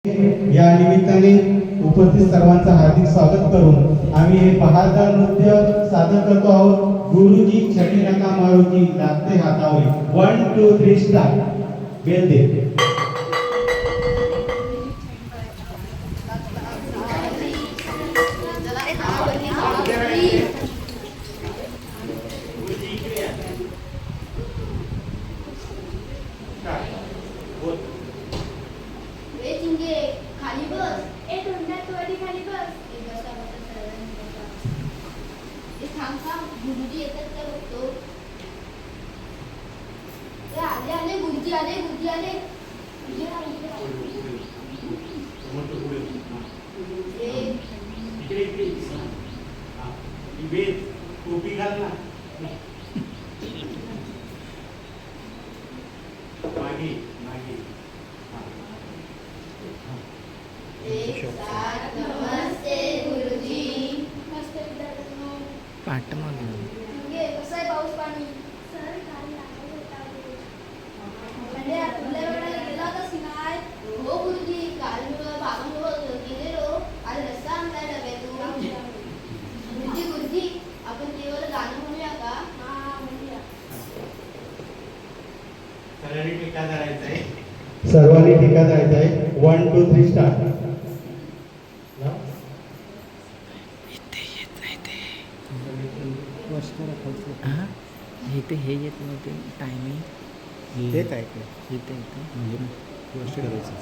या निमित्ताने उपस्थित सर्वांचं हार्दिक स्वागत करून आम्ही हे बहादर नृत्य सादर करतो आहोत। गुरुजी छटी नका मारुती लागते हातावर 1 2 3 स्टार्ट। बेल दे। खाली बस ए तोंडा तोडी खाली बस एक बसा थांब गुरुजी येतात का बघतो। आले आले गुरुजी आले गुरुजी आले टोपी घाल ना मागे मागे नमस्ते गुरुजी। नमस्ते विद्यार्थ्यांनो। पाठमागे कसं आहे पाऊस पाणी? सर काल लागत होता म्हणजे आपल्या वेळेला गेला होतास नाही? हो गुरुजी काल मी बाबांसोबत गेलेलो आणि रस्ता आणलाय डब्यातून। गुरुजी गुरुजी आपण केवळ गाणं म्हणूया का? हा म्हणूया। सर्वांनी टीका करायचं आहे। सर्वांनी टीका करायचं आहे 1 2 3 स्टार्ट। इथे हे येत नव्हते टायमिंग ते काय इथे म्हणजे गोष्ट करायचं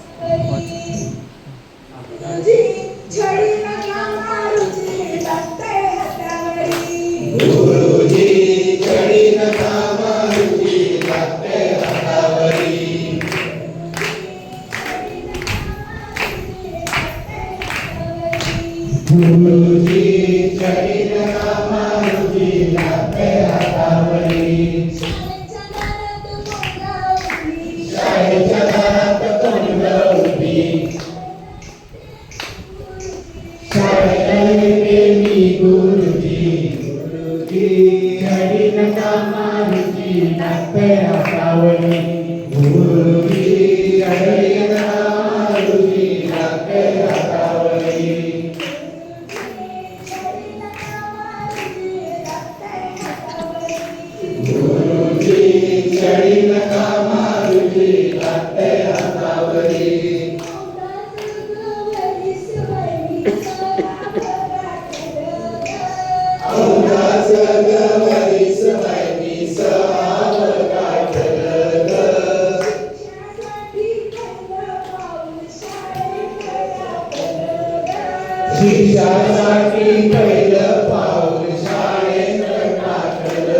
शिक्षणासाठी पहिलं पाऊल शाळेत टाकलं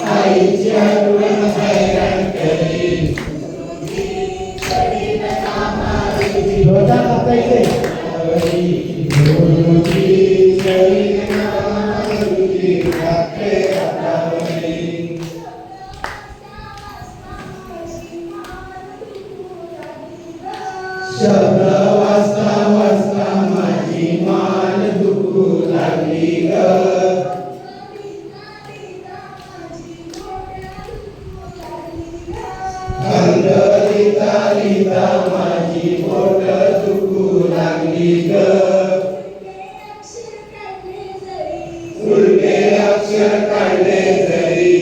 आईच्या हैराण करी शब्द वाचता वाचता माझी मान दुखू लागली ग। छंद लिहिता लिहिता माझी बोट दुखू लागली ग। उलटे अक्षर काढले जरी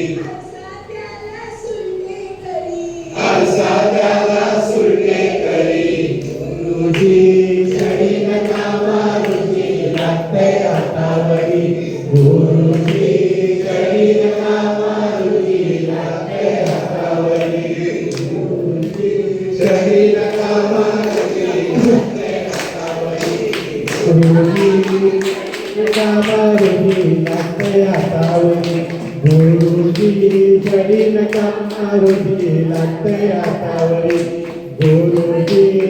आरसा त्याला सुलटे करी। गुरुजी छडी नका मारुती लागते हातावरी। गुरुजी छडी नका मारुती लागते हातावरी। गुरुजी छडी नका मारुती लागते हातावरी। गुरुजी नका मारुती लागते हातावरी। गुरुजी छडी नका मारुती लागते हातावरी। गुरुजी